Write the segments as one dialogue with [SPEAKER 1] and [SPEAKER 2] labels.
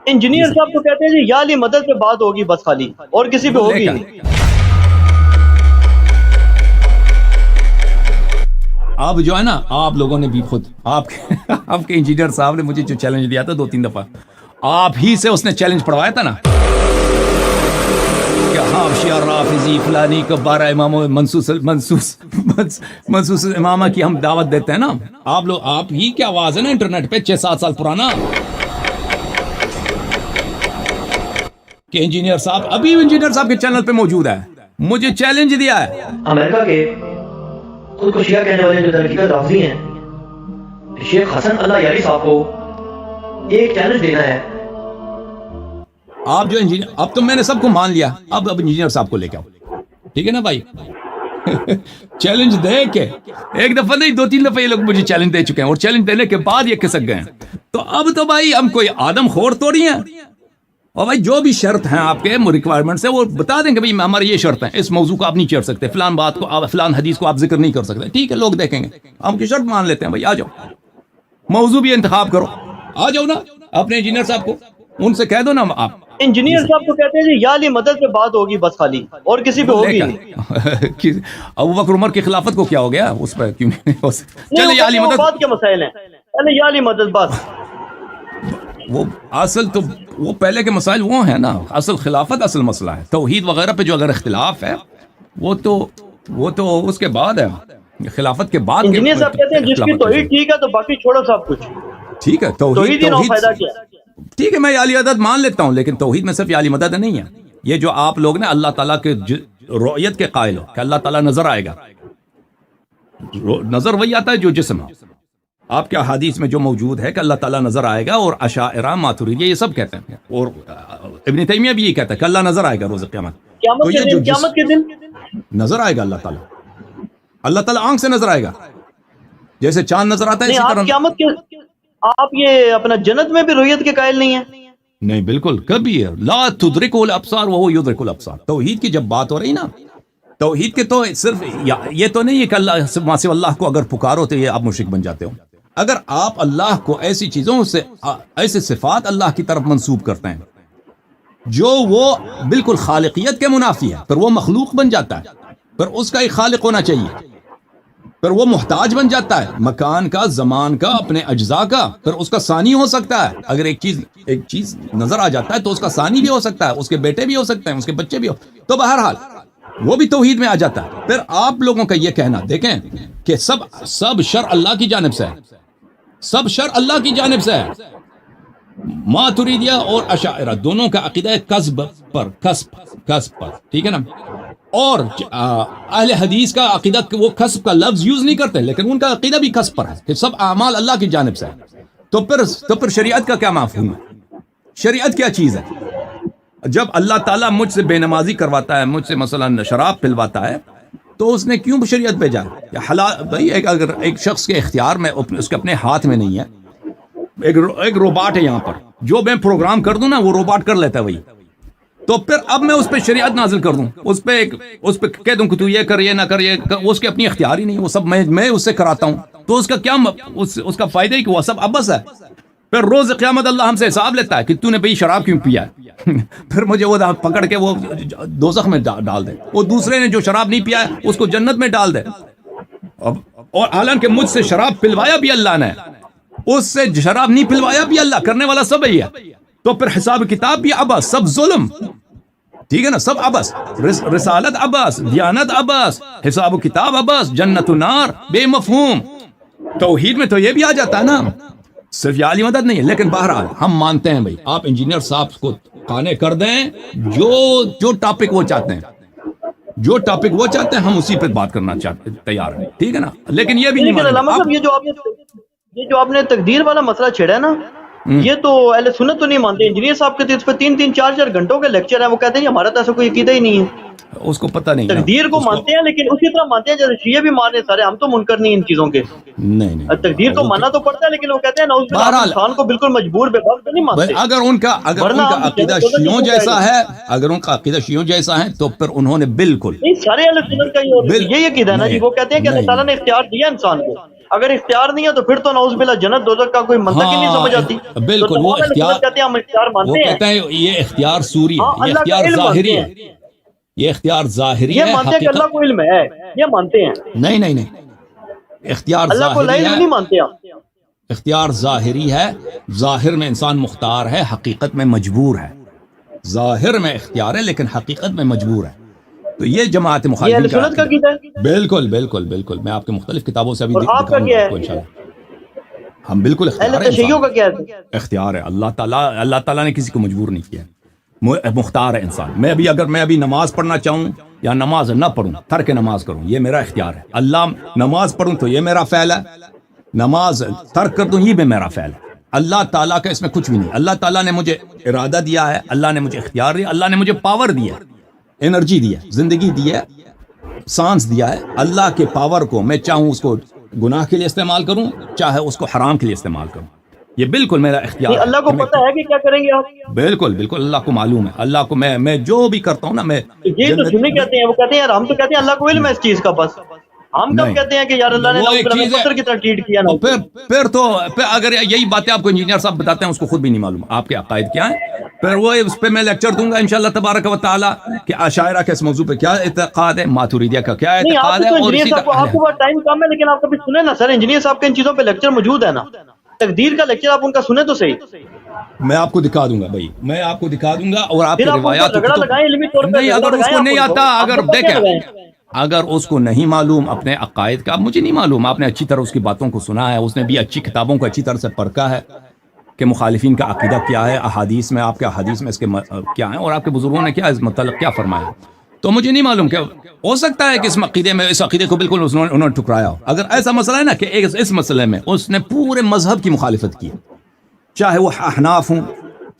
[SPEAKER 1] Engineer صاحب کو کہتے ہیں جی یا علی مدد پہ بات ہوگی بس خالی، اور کسی پہ ہوگی نہیں۔
[SPEAKER 2] اب جو ہے نا آپ لوگوں نے بھی خود آپ کے انجینئر صاحب نے مجھے جو چیلنج دیا تھا 2-3 دفعہ، آپ ہی سے اس نے چیلنج پڑھوایا تھا نا کہ حافظ رافضی فلانی کو 12 امام منصوص امامہ کی ہم دعوت دیتے ہیں نا، آپ ہی کی آواز ہے نا انٹرنیٹ پہ 6-7 سال پرانا، کہ انجینئر صاحب ابھی انجینئر صاحب کے چینل پہ موجود ہے، مجھے چیلنج دیا ہے۔
[SPEAKER 1] امریکہ کے خود کو شیعہ کہنے والے جو درحقیقت رافضی ہیں، شیخ حسن اللہ یاری صاحب کو ایک چیلنج دینا ہے۔
[SPEAKER 2] آپ جو انجینئر، اب تو میں نے سب کو مان لیا، اب انجینئر صاحب کو لے کے آؤ، ٹھیک ہے نا بھائی؟ چیلنج دے کے ایک دفعہ نہیں 2-3 دفعہ یہ لوگ مجھے چیلنج دے چکے ہیں، اور چیلنج دینے کے بعد یہ کھسک گئے ہیں، تو اب تو بھائی ہم کوئی آدم خور تو نہیں ہیں، اور بھائی جو بھی شرط ہیں آپ کے ریکوائرمنٹس ہیں وہ بتا دیں کہ بھائی ہماری یہ شرط ہیں، اس موضوع کو آپ نہیں چھیڑ سکتے، فلان بات کو فلان حدیث کو آپ ذکر نہیں کر سکتے، ٹھیک ہے لوگ دیکھیں گے، ہم کی شرط مان لیتے ہیں، بھائی آ جاؤ، موضوع بھی انتخاب کرو، آ جاؤ نا اپنے انجینئر صاحب کو ان سے کہہ دو نا آپ۔
[SPEAKER 1] انجینئر صاحب کو کہتے ہیں جی یا علی مدد پہ بات ہوگی بس خالی، اور کسی پہ ہوگی نہیں۔
[SPEAKER 2] ابوبکر عمر کی خلافت کو کیا ہو گیا، اس پہ کیوں نہیں ہو سکتا؟ چلے یا علی مدد،
[SPEAKER 1] بات کے مسائل ہیں، پہلے یا علی مدد بس۔
[SPEAKER 2] وہ اصل تو وہ پہلے کے مسائل وہ ہیں نا، اصل خلافت اصل مسئلہ ہے، توحید وغیرہ پہ جو اگر اختلاف ہے وہ تو اس کے بعد ہے، خلافت کے بعد۔
[SPEAKER 1] انجینئر صاحب کہتے ہیں جس کی توحید ٹھیک ہے تو باقی چھوڑو سب کچھ،
[SPEAKER 2] ٹھیک ہے
[SPEAKER 1] توحید ہی نہ فائدہ کیا،
[SPEAKER 2] ٹھیک ہے میں یا علی مدد مان لیتا ہوں، لیکن توحید میں صرف یا علی مدد نہیں ہے، یہ جو آپ لوگ نے اللہ تعالیٰ کے رؤیت کے قائل ہو کہ اللہ تعالیٰ نظر آئے گا، نظر وہی آتا ہے جو جسم ہے، آپ کے حدیث میں جو موجود ہے کہ اللہ تعالیٰ نظر آئے گا، اور اشاعرہ ماتریدیہ یہ سب کہتے ہیں، اور ابن تیمیہ بھی یہ کہتا ہے کہ اللہ نظر آئے گا روز قیامت،
[SPEAKER 1] قیامت کے دن
[SPEAKER 2] نظر آئے گا اللہ تعالیٰ آنکھ سے نظر آئے گا، جیسے چاند نظر آتا ہے اسی طرح
[SPEAKER 1] قیامت کے آپ یہ اپنا جنت میں بھی رؤیت کے قائل نہیں ہیں؟
[SPEAKER 2] نہیں بالکل، کبھی ہے لا تدرکہ الابصار وہو یدرک الابصار، توحید کی جب بات ہو رہی نا، توحید کے تو صرف یہ تو نہیں ہے کہ اللہ سوا اللہ کو اگر پکارو تو یہ آپ مشرک بن جاتے ہو، اگر آپ اللہ کو ایسی چیزوں سے ایسے صفات اللہ کی طرف منسوب کرتے ہیں جو وہ بالکل خالقیت کے منافی ہے، پھر وہ مخلوق بن جاتا ہے، پھر اس کا ایک خالق ہونا چاہیے، پھر وہ محتاج بن جاتا ہے مکان کا، زمان کا، اپنے اجزاء کا، پھر اس کا ثانی ہو سکتا ہے، اگر ایک چیز نظر آ جاتا ہے تو اس کا ثانی بھی ہو سکتا ہے، اس کے بیٹے بھی ہو سکتے ہیں، اس کے بچے بھی ہو، تو بہرحال وہ بھی توحید میں آ جاتا ہے۔ پھر آپ لوگوں کا یہ کہنا دیکھیں کہ سب شر اللہ کی جانب سے ہے، سب شر اللہ کی جانب سے ہے، ماتریدیہ اور اشاعرہ دونوں کا عقیدہ ہے کسب پر، ٹھیک ہے نا، اور اہل حدیث کا عقیدہ وہ کسب کا لفظ یوز نہیں کرتے، لیکن ان کا عقیدہ بھی کسب پر ہے کہ سب اعمال اللہ کی جانب سے ہے، تو پھر شریعت کا کیا مفہوم ہے؟ شریعت کیا چیز ہے؟ جب اللہ تعالیٰ مجھ سے بے نمازی کرواتا ہے، مجھ سے مثلا شراب پلواتا ہے، تو اس نے کیوں شریعت بھیجا؟ حلال بھائی، اگر ایک شخص کے اختیار میں، اس کے اپنے ہاتھ میں نہیں ہے، ایک روباٹ ہے یہاں پر، جو میں پروگرام کر دوں نا وہ روباٹ کر لیتا ہے وہی، تو پھر اب میں اس پہ شریعت نازل کر دوں، اس پہ کہہ دوں کہ تو یہ کر، یہ نہ کر، یہ وہ اس کے اپنی اختیار ہی نہیں، وہ سب میں اس سے کراتا ہوں، تو اس کا کیا اس کا فائدہ ہی کہ وہ سب ابس ہے۔ پھر روز قیامت اللہ ہم سے حساب لیتا ہے کہ تو نے بھئی شراب کیوں پیا ہے، پھر مجھے وہ پکڑ کے وہ دوزخ میں ڈال دے، وہ دوسرے نے جو شراب نہیں پیا ہے اس کو جنت میں ڈال دے، اور حالانکہ مجھ سے شراب پلوایا بھی اللہ نے، اس سے شراب نہیں پلوایا بھی اللہ، کرنے والا سب ہی ہے، تو پھر حساب کتاب بھی ابس، سب ظلم، ٹھیک ہے نا، سب ابس، رسالت ابس، دیانت ابس، حساب و کتاب ابس، جنت و نار بے مفہوم۔ توحید میں تو یہ بھی آ جاتا ہے نا، صرف یا علی مدد نہیں ہے، لیکن بہرحال ہم مانتے ہیں بھائی آپ انجینئر صاحب کو قانع کر دیں، جو ٹاپک وہ چاہتے ہیں ہم اسی پہ بات کرنا تیار ہیں، ٹھیک ہے نا، لیکن یہ بھی نہیں مانتے۔
[SPEAKER 1] یہ جو آپ نے تقدیر والا مسئلہ چھیڑا ہے نا، یہ تو اہل سنت تو نہیں مانتے، انجینئر صاحب کے اس پہ 3-3 4-4 گھنٹوں کے لیکچر ہیں، وہ کہتے ہیں ہمارا تو ایسا کوئی عقیدہ ہی نہیں ہے،
[SPEAKER 2] اس کو پتہ نہیں،
[SPEAKER 1] تقدیر کو مانتے ہیں لیکن اسی طرح مانتے ہیں جیسے شیعہ بھی مان رہے سارے، ہم تو منکر نہیں ان چیزوں کے،
[SPEAKER 2] نہیں
[SPEAKER 1] تقدیر کو ماننا تو پڑتا ہے، لیکن وہ کہتے ہیں نعوذ باللہ انسان کو بالکل مجبور بے بس نہیں مانتے۔
[SPEAKER 2] اگر ان کا عقیدہ شیعوں جیسا ہے، اگر ان کا عقیدہ شیعوں جیسا ہے تو پھر انہوں نے بالکل
[SPEAKER 1] نہیں، سارے اہل سنت کا یہی عقیدہ ہے نا جی، وہ کہتے ہیں کہ اللہ تعالیٰ نے اختیار دیا انسان کو، اگر اختیار نہیں ہے تو پھر تو نعوذ باللہ جنت دوزخ کا کوئی منطق ہی نہیں سمجھ آتی.
[SPEAKER 2] بالکل
[SPEAKER 1] تو
[SPEAKER 2] وہ
[SPEAKER 1] تمام اہل
[SPEAKER 2] اختیار
[SPEAKER 1] سنت کہتے ہیں ہم اختیار
[SPEAKER 2] وہ
[SPEAKER 1] مانتے ہیں.
[SPEAKER 2] کہتا ہے یہ اختیار سوری
[SPEAKER 1] ہاں
[SPEAKER 2] ہے، یہ
[SPEAKER 1] اللہ کا
[SPEAKER 2] اختیار
[SPEAKER 1] علم
[SPEAKER 2] ظاہری
[SPEAKER 1] مانتے
[SPEAKER 2] ہے،
[SPEAKER 1] ہیں.
[SPEAKER 2] یہ اختیار ظاہری
[SPEAKER 1] یہ
[SPEAKER 2] ہے.
[SPEAKER 1] مانتے ہیں کہ اللہ
[SPEAKER 2] حقیقت
[SPEAKER 1] کو علم ہے، یہ مانتے ہیں.
[SPEAKER 2] نہیں نہیں نہیں، اختیار
[SPEAKER 1] اللہ کو لا
[SPEAKER 2] ظاہری
[SPEAKER 1] علم
[SPEAKER 2] ہے،
[SPEAKER 1] نہیں مانتے آپ.
[SPEAKER 2] اختیار ظاہری ہے. ظاہر میں انسان مختار ہے، حقیقت میں مجبور ہے. ظاہر میں اختیار ہے لیکن حقیقت میں مجبور ہے. تو یہ جماعت
[SPEAKER 1] یہ
[SPEAKER 2] مخالفین
[SPEAKER 1] اہل سنت کا
[SPEAKER 2] عقیدہ.
[SPEAKER 1] عقیدہ ہے.
[SPEAKER 2] بالکل بالکل بالکل، میں آپ کے مختلف کتابوں سے ابھی
[SPEAKER 1] اور آپ کا
[SPEAKER 2] دکھاؤں گا
[SPEAKER 1] کیا
[SPEAKER 2] آپ کو
[SPEAKER 1] ہے؟
[SPEAKER 2] انشاءاللہ. ہم بالکل
[SPEAKER 1] اہل
[SPEAKER 2] اختیار ہے
[SPEAKER 1] تشیع
[SPEAKER 2] انسان
[SPEAKER 1] کا کیا ہے؟
[SPEAKER 2] اختیار ہے. اللہ تعالیٰ نے کسی کو مجبور نہیں کیا. مختار ہے انسان. میں ابھی نماز پڑھنا چاہوں یا نماز نہ پڑھوں، ترک نماز کروں، یہ میرا اختیار ہے. اللہ نماز پڑھوں تو یہ میرا فعل ہے، نماز ترک کر دوں یہ بھی میرا فعل ہے. اللہ تعالیٰ کا اس میں کچھ بھی نہیں. اللہ تعالیٰ نے مجھے ارادہ دیا ہے، اللہ نے مجھے اختیار دیا، اللہ نے مجھے پاور دیا، انرجی دیا، زندگی دی ہے، سانس دیا ہے. اللہ کے پاور کو میں چاہوں اس کو گناہ کے لیے استعمال کروں، چاہے اس کو حرام کے لیے استعمال کروں. یہ بالکل میرا اختیار
[SPEAKER 1] نہیں
[SPEAKER 2] ہے.
[SPEAKER 1] اللہ کو پتہ ہے کہ کیا کریں گے آپ.
[SPEAKER 2] بالکل بالکل اللہ کو معلوم ہے. اللہ کو میں جو بھی کرتا ہوں نا، میں
[SPEAKER 1] یہ تو سنی کہتے ہیں، وہ کہتے ہیں یار ہم تو کہتے ہیں اللہ کو علم ہے اس چیز کا. بس ہم کب
[SPEAKER 2] نہیں.
[SPEAKER 1] کہتے ہیں کہ یار اللہ نے
[SPEAKER 2] وہ ایک
[SPEAKER 1] نعوذ باللہ
[SPEAKER 2] چیز ہے،
[SPEAKER 1] پتھر کی طرح ٹریٹ کیا نا.
[SPEAKER 2] پھر اگر یہی باتیں آپ کو انجینئر صاحب بتاتے ہیں اس کو خود بھی نہیں معلوم آپ کے عقائد کیا ہیں. پھر وہ اس پہ میں لیکچر دوں گا انشاءاللہ تبارک و تعالی کہ عشائرہ کے اس موضوع پہ کیا اعتقاد ہے، ماتوریدیہ کا کیا
[SPEAKER 1] نہیں آپ
[SPEAKER 2] اعتقاد ہے،
[SPEAKER 1] تو
[SPEAKER 2] اور
[SPEAKER 1] انجینئر
[SPEAKER 2] اسی
[SPEAKER 1] صاحب کو آپ
[SPEAKER 2] کا
[SPEAKER 1] کو بہت ٹائم کم ہے، لیکن آپ کبھی سنیں نا سر انجینئر صاحب کے ان چیزوں پہ لیکچر موجود ہے نا. تقدیر کا لیکچر آپ ان کا سنیں تو صحیح.
[SPEAKER 2] میں آپ کو دکھا دوں گا بھائی، میں آپ کو دکھا دوں گا. اور آپ
[SPEAKER 1] پھر
[SPEAKER 2] کی
[SPEAKER 1] آپ ان
[SPEAKER 2] روایات
[SPEAKER 1] کو رگڑا لگائیں علمی طور پہ.
[SPEAKER 2] نہیں، اگر اس کو نہیں آتا، اگر دیکھیں اگر اس کو نہیں معلوم اپنے عقائد کا، مجھے نہیں معلوم، آپ نے اچھی طرح اس کی باتوں کو سنا ہے، اس نے بھی اچھی کتابوں کو اچھی طرح سے پرکھا ہے کہ مخالفین کا عقیدہ کیا ہے، احادیث میں آپ کے احادیث میں اس کے کیا ہیں، اور آپ کے بزرگوں نے کیا اس متعلق کیا فرمایا. تو مجھے نہیں معلوم کہ ہو سکتا ہے کہ اس عقیدے کو بالکل انہوں نے ٹھکرایا ہو. اگر ایسا مسئلہ ہے نا کہ اس مسئلے میں اس نے پورے مذہب کی مخالفت کی، چاہے وہ احناف ہوں،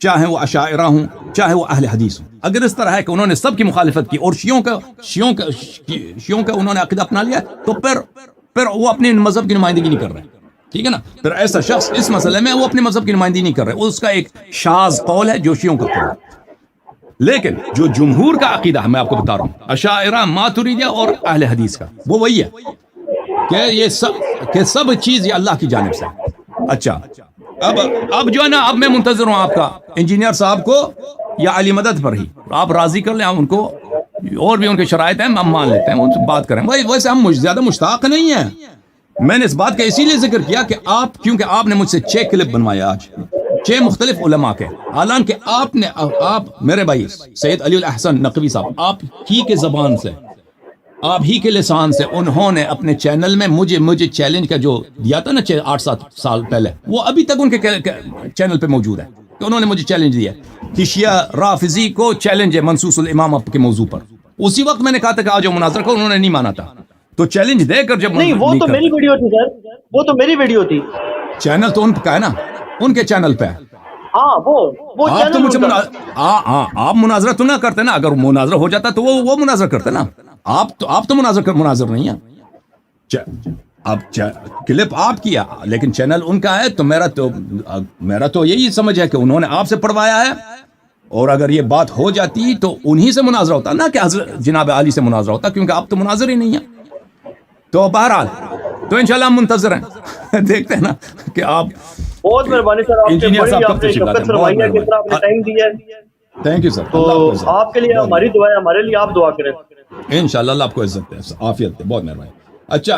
[SPEAKER 2] چاہے وہ عشائرہ ہوں، چاہے وہ اہل حدیث ہوں، اگر اس طرح ہے کہ انہوں نے سب کی مخالفت کی اور شیعوں کا انہوں نے عقیدہ اپنا لیا، تو پھر وہ اپنے مذہب کی نمائندگی نہیں کر رہے. ٹھیک ہے نا. پھر ایسا شخص اس مسئلے میں وہ اپنے مذہب کی نمائندگی نہیں کر رہے، اس کا ایک شاذ قول ہے جو شیعوں کا قول ہے. لیکن جو جمہور کا عقیدہ ہے میں آپ کو بتا رہا ہوں، عشائرہ، ماتوریدیہ اور اہل حدیث کا، وہ وہی ہے کہ یہ سب چیز یہ اللہ کی جانب سے ہے. اچھا اب جو ہے نا، اب میں منتظر ہوں آپ کا انجینئر صاحب کو یا علی مدد پر ہی آپ راضی کر لیں ان کو، اور بھی ان کے شرائط ہیں ہم مان لیتے ہیں، ان سے بات کریں. ویسے ہم زیادہ مشتاق نہیں ہیں. میں نے اس بات کا اسی لیے ذکر کیا کہ کیونکہ آپ نے مجھ سے 6 کلپ بنوایا آج 6 مختلف علماء کے، حالانکہ آپ میرے بھائی سید علی الاحسن نقوی صاحب، آپ ہی کے زبان سے، آپ ہی کے لسان سے انہوں نے اپنے چینل میں مجھے چیلنج کا جو دیا تھا نا 8-7 سال پہلے، وہ ابھی تک ان کے چینل پہ موجود ہے کہ انہوں نے مجھے چیلنج دیا کہ شیعہ رافضی کو چیلنج ہے منصوص الامام کے موضوع پر. اسی وقت میں نے کہا تھا کہ آج مناظرہ کو، انہوں نے نہیں مانا تھا. تو چیلنج دے کر جب
[SPEAKER 1] نہیں، وہ تو میری ویڈیو تھی سر، وہ تو میری ویڈیو تھی.
[SPEAKER 2] چینل تو ان کا ہے نا، ان کے چینل پہ.
[SPEAKER 1] ہاں وہ
[SPEAKER 2] آپ تو مجھے آپ مناظرہ تو نہ کرتے نا. اگر مناظرہ ہو جاتا تو وہ مناظرہ کرتے نا. آپ تو مناظر نہیں ہیں. اب کلپ آپ کیا لیکن چینل ان کا ہے. تو میرا تو یہی سمجھ ہے کہ انہوں نے آپ سے پڑھوایا ہے، اور اگر یہ بات ہو جاتی تو انہی سے مناظرہ ہوتا نا کہ حضرت جناب علی سے مناظرہ ہوتا، کیونکہ آپ تو مناظر ہی نہیں ہیں. تو بہرحال تو انشاءاللہ ہم منتظر ہیں، دیکھتے ہیں نا کہ آپ.
[SPEAKER 1] بہت مہربانی سر، آپ نے شفقت فرمائی ہے، کس طرح آپ نے ٹائم دیا ہے.
[SPEAKER 2] Thank you sir.
[SPEAKER 1] تو آپ کے لیے ہماری دعا ہے، ہمارے لیے آپ دعا کریں.
[SPEAKER 2] انشاءاللہ اللہ آپ کو عزت دے، عافیت دے. بہت مہربانی. اچھا